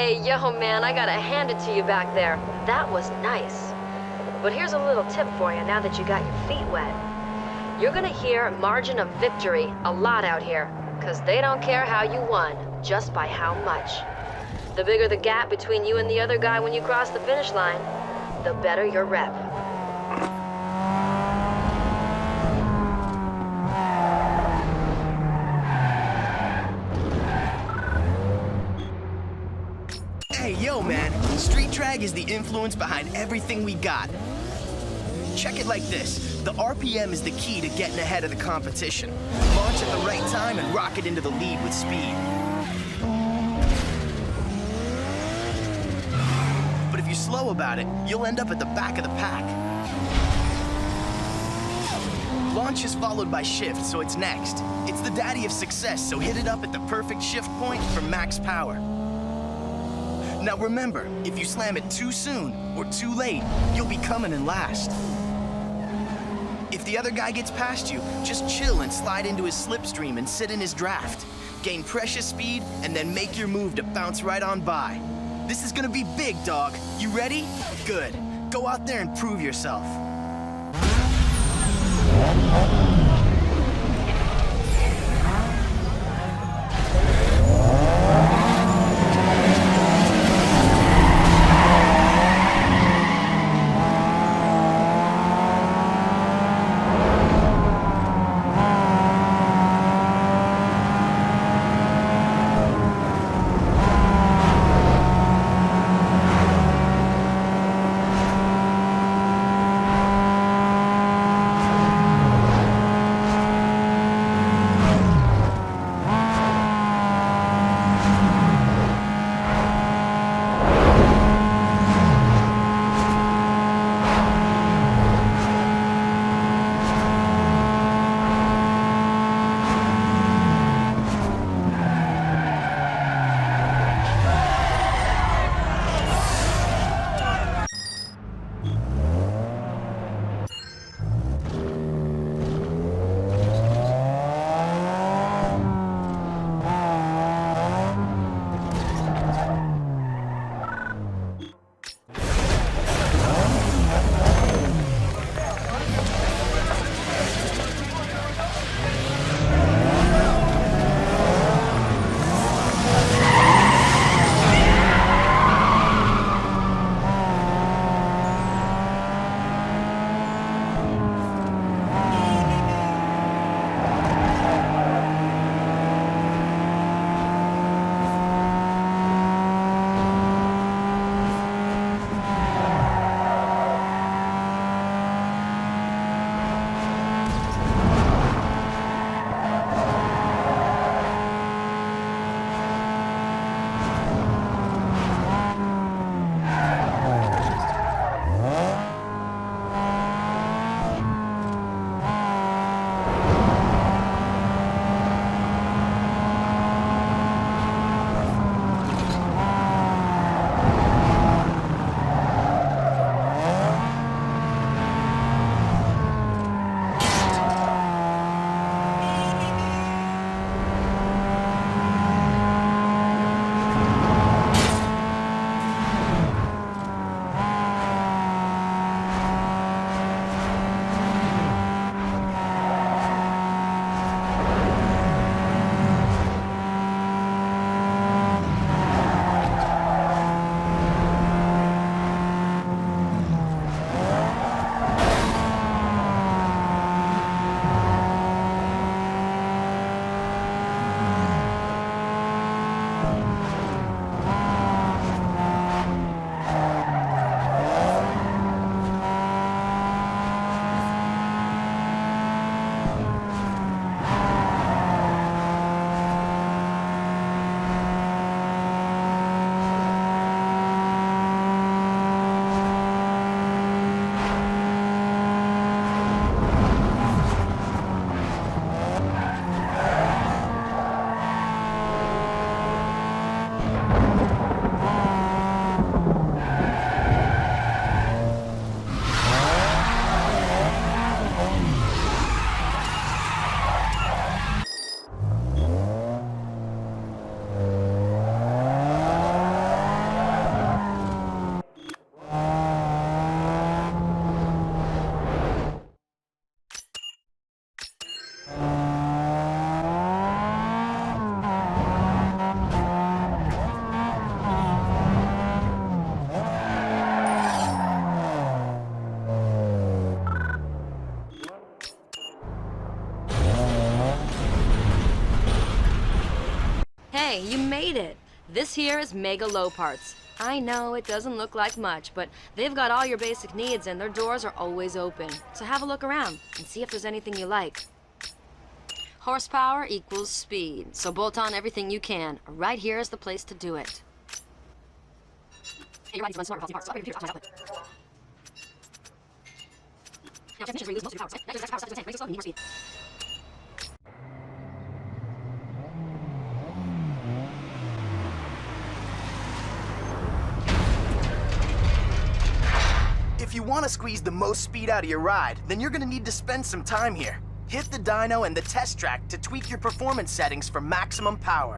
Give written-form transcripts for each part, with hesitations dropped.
Hey, yo, man, I gotta hand it to you back there. That was nice. But here's a little tip for you now that you got your feet wet. You're gonna hear margin of victory a lot out here, because they don't care how you won, just by how much. The bigger the gap between you and the other guy when you cross the finish line, the better your rep. Hey, yo, man. Street drag is the influence behind everything we got. Check it like this. The RPM is the key to getting ahead of the competition. Launch at the right time and rocket into the lead with speed. But if you're slow about it, you'll end up at the back of the pack. Launch is followed by shift, so it's next. It's the daddy of success, so hit it up at the perfect shift point for max power. Now remember, if you slam it too soon or too late, you'll be coming in last. If the other guy gets past you, just chill and slide into his slipstream and sit in his draft. Gain precious speed and then make your move to bounce right on by. This is gonna be big, dog. You ready? Good. Go out there and prove yourself. Hey, you made it. This here is Mega Low Parts. I know it doesn't look like much, but they've got all your basic needs and their doors are always open. So have a look around and see if there's anything you like. Horsepower equals speed, so bolt on everything you can. Right here is the place to do it. Hey, you're right, these ones smart, faulty parts. So upgrade your computer, optimize output. Now, technicians reuse most of your power, right? Next, power steps to 10, raise it slow, need more speed. If you want to squeeze the most speed out of your ride, then you're going to need to spend some time here. Hit the dyno and the test track to tweak your performance settings for maximum power.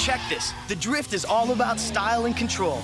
Check this. The drift is all about style and control.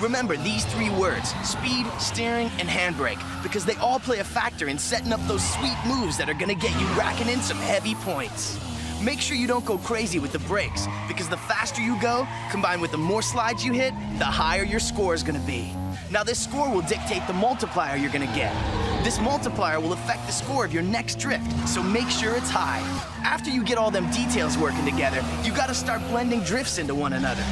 Remember these three words: speed, steering, and handbrake, because they all play a factor in setting up those sweet moves that are gonna get you racking in some heavy points. Make sure you don't go crazy with the brakes, because the faster you go, combined with the more slides you hit, the higher your score is gonna be. Now this score will dictate the multiplier you're gonna get. This multiplier will affect the score of your next drift, so make sure it's high. After you get all them details working together, you gotta start blending drifts into one another.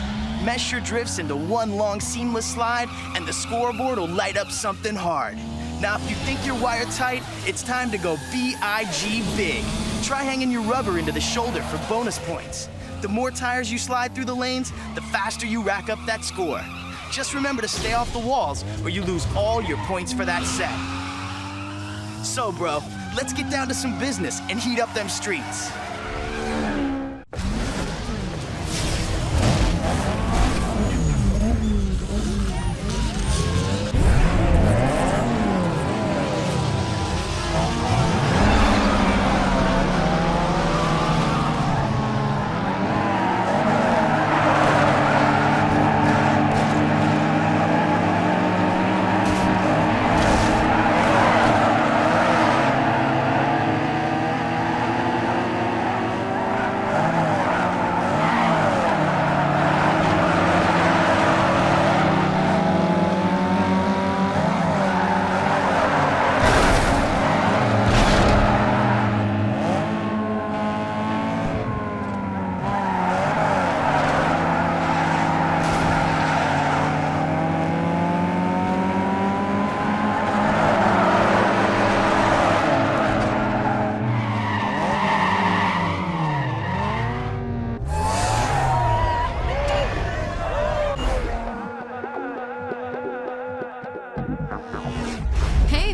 Mesh your drifts into one long seamless slide, and the scoreboard will light up something hard. Now if you think you're wired tight, it's time to go B-I-G big. Try hanging your rubber into the shoulder for bonus points. The more tires you slide through the lanes, the faster you rack up that score. Just remember to stay off the walls, or you lose all your points for that set. So, bro, let's get down to some business and heat up them streets.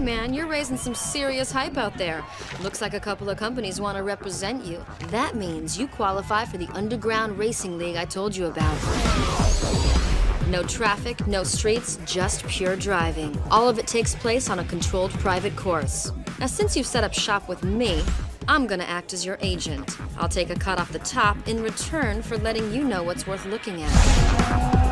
Man, you're raising some serious hype out there. Looks like a couple of companies want to represent you. That means you qualify for the Underground Racing League I told you about. No traffic, no streets, just pure driving. All of it takes place on a controlled private course. Now, since you've set up shop with me, I'm gonna act as your agent. I'll take a cut off the top in return for letting you know what's worth looking at.